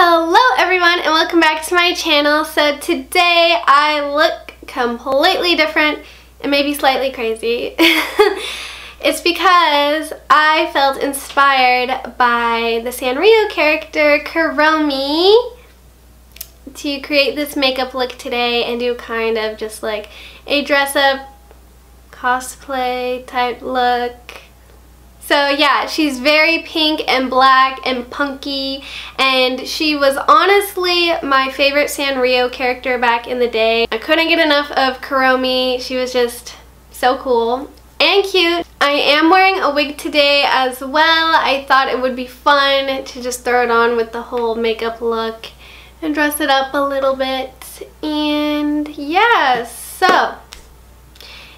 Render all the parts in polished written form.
Hello everyone and welcome back to my channel. So today I look completely different and maybe slightly crazy. It's because I felt inspired by the Sanrio character Kuromi to create this makeup look today and do kind of just like a dress up cosplay type look. So yeah, she's very pink and black and punky, and she was honestly my favorite Sanrio character back in the day. I couldn't get enough of Kuromi. She was just so cool and cute. I am wearing a wig today as well. I thought it would be fun to just throw it on with the whole makeup look and dress it up a little bit. And yeah, so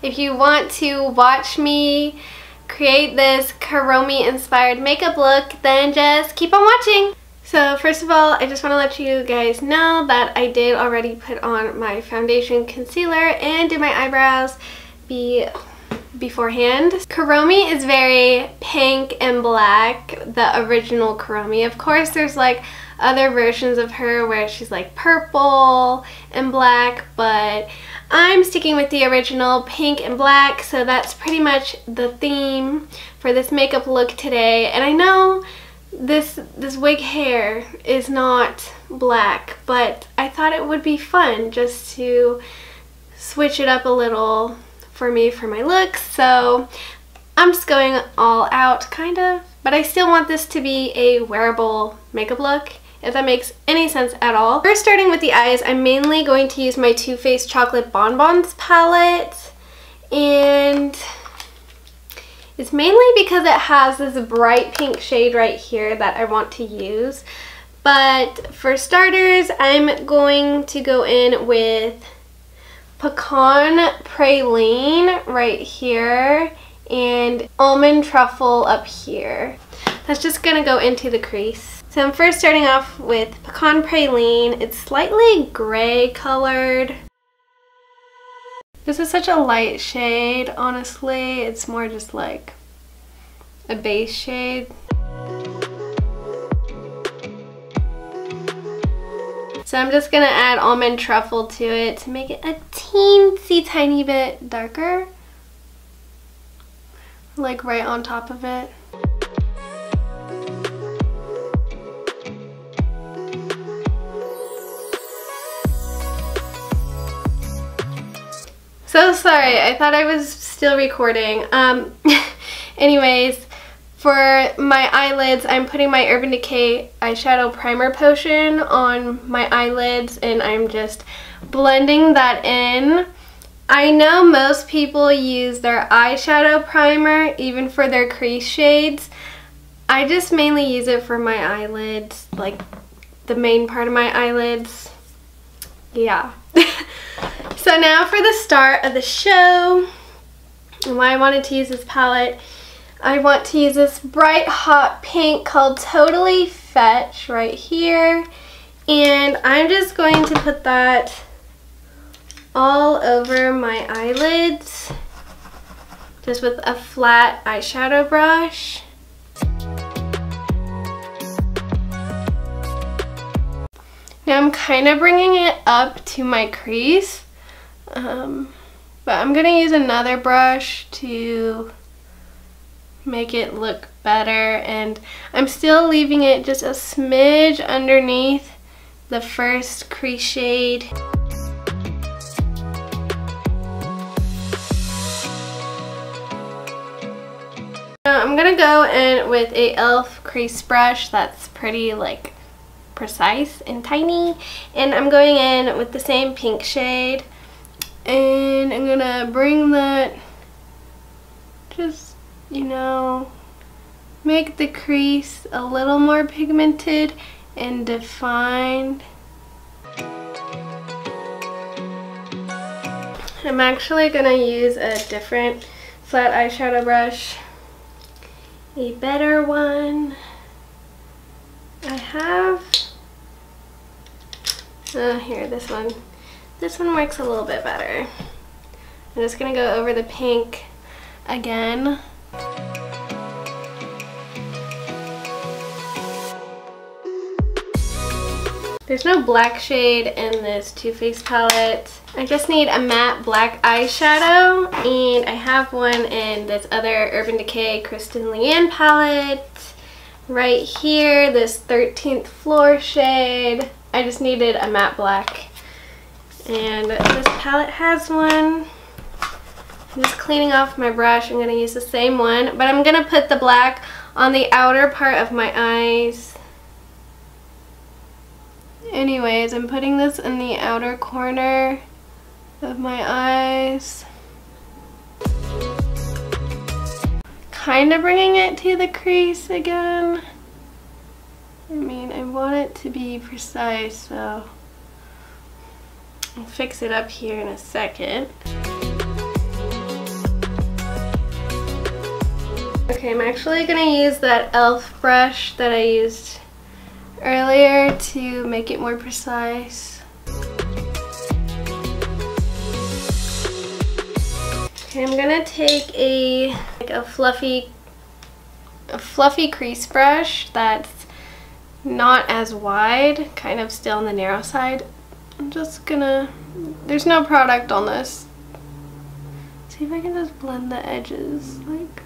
if you want to watch me create this Kuromi inspired makeup look, then just keep on watching. So first of all, I just want to let you guys know that I did already put on my foundation, concealer, and do my eyebrows beforehand. Kuromi is very pink and black, the original Kuromi. Of course there's like other versions of her where she's like purple and black, but I'm sticking with the original pink and black, so that's pretty much the theme for this makeup look today. And I know this wig hair is not black, but I thought it would be fun just to switch it up a little for me for my looks, so I'm just going all out kind of, but I still want this to be a wearable makeup look, if that makes any sense at all. First, starting with the eyes, I'm mainly going to use my Too Faced Chocolate Bonbons palette, and it's mainly because it has this bright pink shade right here that I want to use. But for starters, I'm going to go in with Pecan Praline right here and Almond Truffle up here. That's just gonna go into the crease. So I'm first starting off with Pecan Praline. It's slightly gray colored. This is such a light shade, honestly. It's more just like a base shade. So I'm just gonna add Almond Truffle to it to make it a teensy tiny bit darker. Like right on top of it. So sorry, I thought I was still recording. Anyways, for my eyelids, I'm putting my Urban Decay eyeshadow primer potion on my eyelids, and I'm just blending that in. I know most people use their eyeshadow primer even for their crease shades. I just mainly use it for my eyelids, like the main part of my eyelids. Yeah. So now for the start of the show, and why I wanted to use this palette, I want to use this bright hot pink called Totally Fetch right here, and I'm just going to put that all over my eyelids just with a flat eyeshadow brush. Now I'm kind of bringing it up to my crease, but I'm going to use another brush to make it look better, and I'm still leaving it just a smidge underneath the first crease shade. Now I'm going to go in with a e.l.f. crease brush that's pretty like precise and tiny, and I'm going in with the same pink shade, and I'm gonna bring that, just, you know, make the crease a little more pigmented and defined. I'm actually gonna use a different flat eyeshadow brush, a better one. I have here, this one. This one works a little bit better. I'm just gonna go over the pink again. There's no black shade in this Too Faced palette. I just need a matte black eyeshadow, and I have one in this other Urban Decay Kristen Leanne palette. Right here, this 13th Floor shade. I just needed a matte black. And this palette has one. I'm just cleaning off my brush. I'm going to use the same one, but I'm going to put the black on the outer part of my eyes. Anyways, I'm putting this in the outer corner of my eyes. Kind of bringing it to the crease again. I mean, I want it to be precise, so I'll fix it up here in a second. Okay, I'm actually going to use that e.l.f. brush that I used earlier to make it more precise. Okay, I'm gonna take a fluffy crease brush that's not as wide, kind of still on the narrow side. I'm just gonna, there's no product on this. See if I can just blend the edges, like,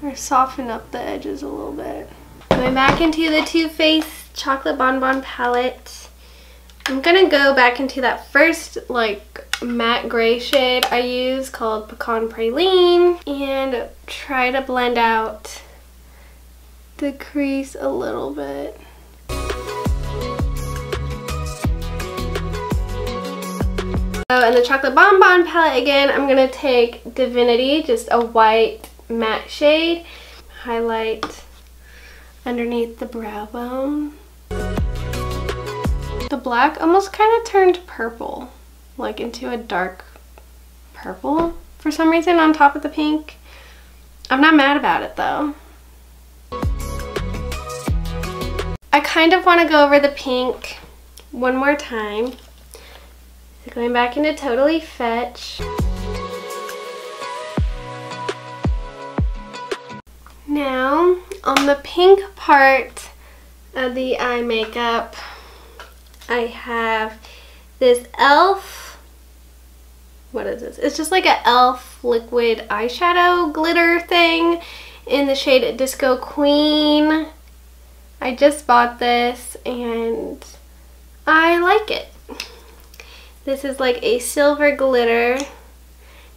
or soften up the edges a little bit. Going back into the Too Faced Chocolate Bonbon palette. I'm gonna go back into that first like matte gray shade I use called Pecan Praline and try to blend out the crease a little bit. So in the Chocolate Bonbon palette again, I'm gonna take Divinity, just a white matte shade, highlight underneath the brow bone. The black almost kind of turned purple, like into a dark purple for some reason on top of the pink. I'm not mad about it though. I kind of want to go over the pink one more time. So going back into Totally Fetch. Now, on the pink part of the eye makeup, I have this e.l.f. What is this? It's just like an e.l.f. liquid eyeshadow glitter thing in the shade Disco Queen. I just bought this and I like it. This is like a silver glitter.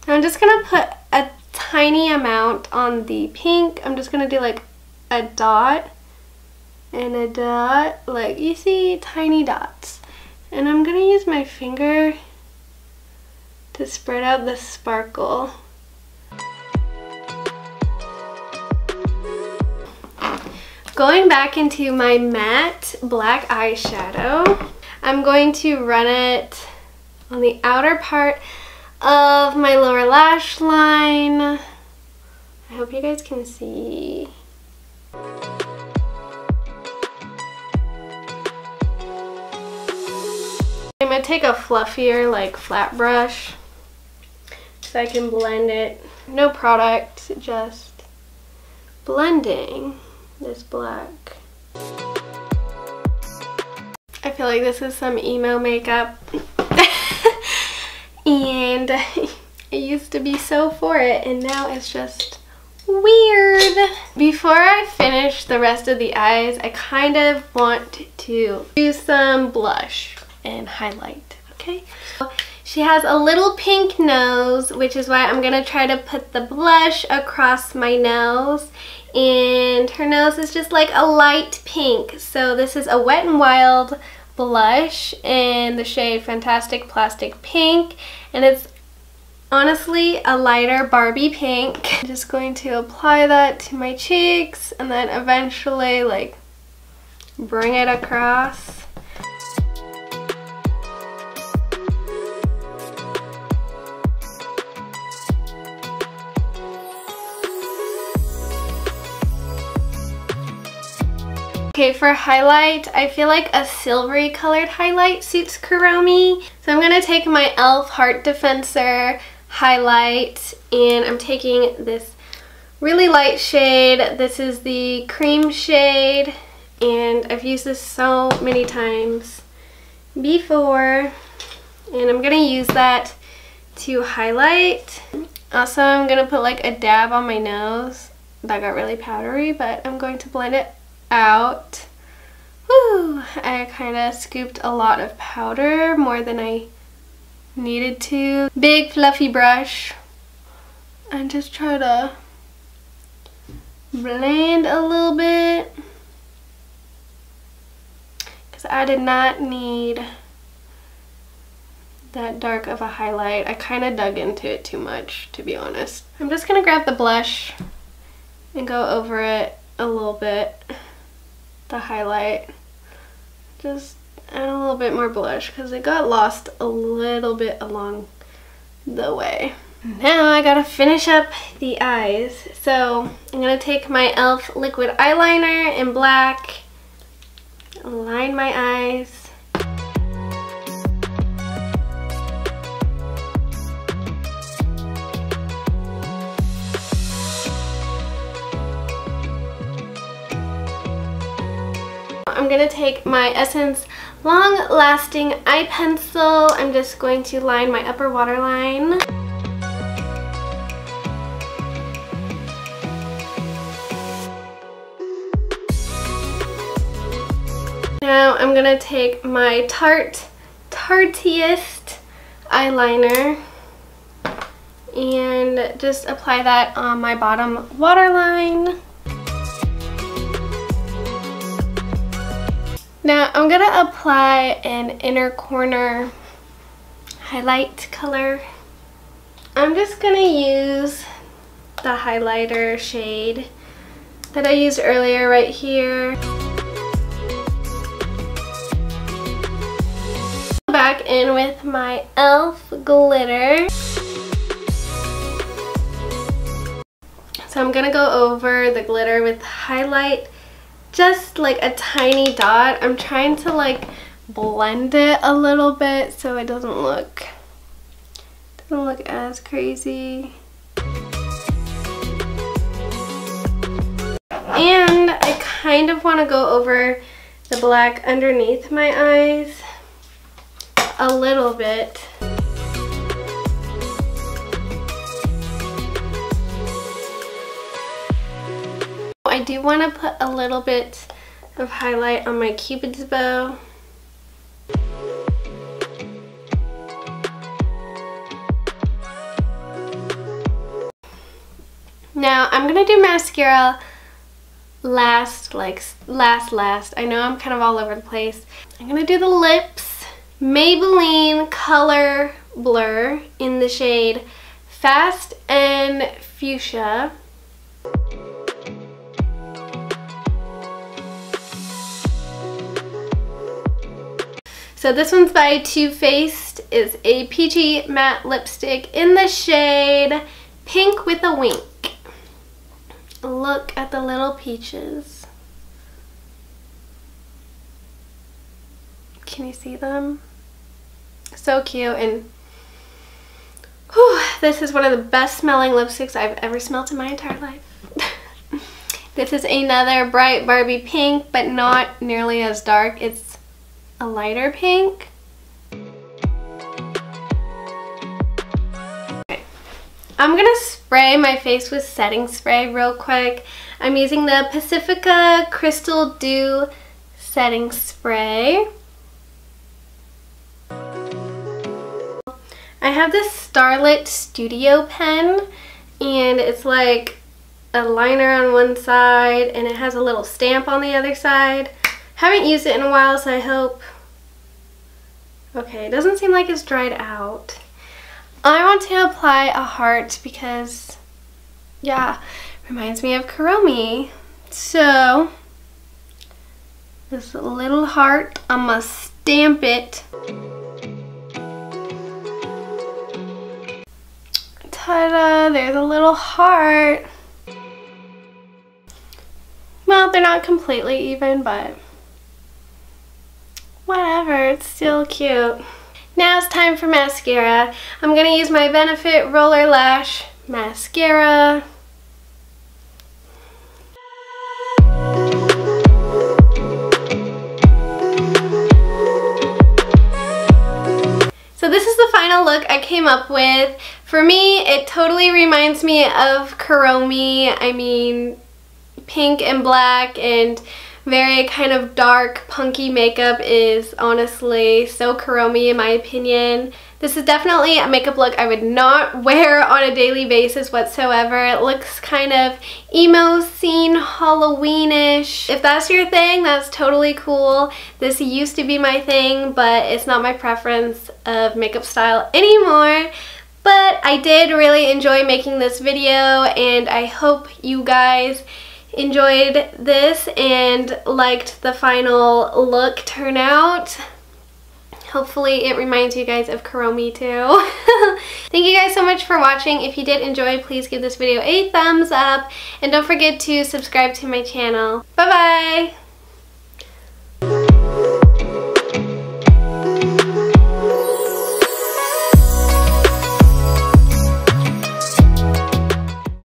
Now I'm just going to put a tiny amount on the pink. I'm just going to do like a dot and a dot, like you see, tiny dots. And I'm going to use my finger to spread out the sparkle. Going back into my matte black eyeshadow, I'm going to run it on the outer part of my lower lash line. I hope you guys can see. I'm going to take a fluffier, like, flat brush so I can blend it. No product, just blending this black. I feel like this is some emo makeup. And I used to be so for it, and now it's just weird. Before I finish the rest of the eyes, I kind of want to do some blush and highlight, okay? She has a little pink nose, which is why I'm gonna try to put the blush across my nose. And her nose is just like a light pink. So this is a Wet n Wild blush in the shade Fantastic Plastic Pink, and it's honestly a lighter Barbie pink. I'm just going to apply that to my cheeks and then eventually like bring it across. Okay, for highlight, I feel like a silvery colored highlight suits Kuromi. So I'm going to take my e.l.f. Heart Defensor highlight, and I'm taking this really light shade. This is the cream shade, and I've used this so many times before, and I'm gonna use that to highlight. Also, I'm gonna put like a dab on my nose. That got really powdery, but I'm going to blend it out. Woo! I kind of scooped a lot of powder, more than I needed to. Big fluffy brush, and just try to blend a little bit, because I did not need that dark of a highlight. I kind of dug into it too much, to be honest. I'm just gonna grab the blush and go over it a little bit, the highlight. Just add a little bit more blush because it got lost a little bit along the way. Now I gotta finish up the eyes. So I'm gonna take my e.l.f. liquid eyeliner in black, line my eyes. I'm gonna take my Essence Long Lasting Eye Pencil. I'm just going to line my upper waterline. Now I'm gonna take my Tarte Tartiest eyeliner and just apply that on my bottom waterline. Now I'm going to apply an inner corner highlight color. I'm just going to use the highlighter shade that I used earlier right here. Back in with my e.l.f. glitter. So I'm going to go over the glitter with highlight, just like a tiny dot. I'm trying to like blend it a little bit so it doesn't look as crazy. And I kind of want to go over the black underneath my eyes a little bit. I do want to put a little bit of highlight on my Cupid's bow. Now I'm going to do mascara last. I know I'm kind of all over the place. I'm going to do the lips. Maybelline Color Blur in the shade Fast and Fuchsia. So this one's by Too Faced. It's a peachy matte lipstick in the shade Pink with a Wink. Look at the little peaches. Can you see them? So cute. And whew, this is one of the best smelling lipsticks I've ever smelled in my entire life. This is another bright Barbie pink, but not nearly as dark. It's a lighter pink. Okay. I'm gonna spray my face with setting spray real quick. I'm using the Pacifica Crystal Dew setting spray. I have this Starlit Studio Pen, and it's like a liner on one side and it has a little stamp on the other side. Haven't used it in a while, so I hope. Okay, it doesn't seem like it's dried out. I want to apply a heart because, yeah, reminds me of Kuromi. So, this little heart, I'm gonna stamp it. Ta-da! There's a little heart. Well, they're not completely even, but whatever, it's still cute. Now it's time for mascara. I'm going to use my Benefit Roller Lash Mascara. So this is the final look I came up with. For me, it totally reminds me of Kuromi. I mean, pink and black and very kind of dark, punky makeup is honestly so Kuromi in my opinion. This is definitely a makeup look I would not wear on a daily basis whatsoever. It looks kind of emo scene, Halloweenish. If that's your thing, that's totally cool. This used to be my thing, but it's not my preference of makeup style anymore. But I did really enjoy making this video, and I hope you guys enjoyed this and liked the final look turnout. Hopefully it reminds you guys of Kuromi too. Thank you guys so much for watching. If you did enjoy, please give this video a thumbs up and don't forget to subscribe to my channel. Bye bye!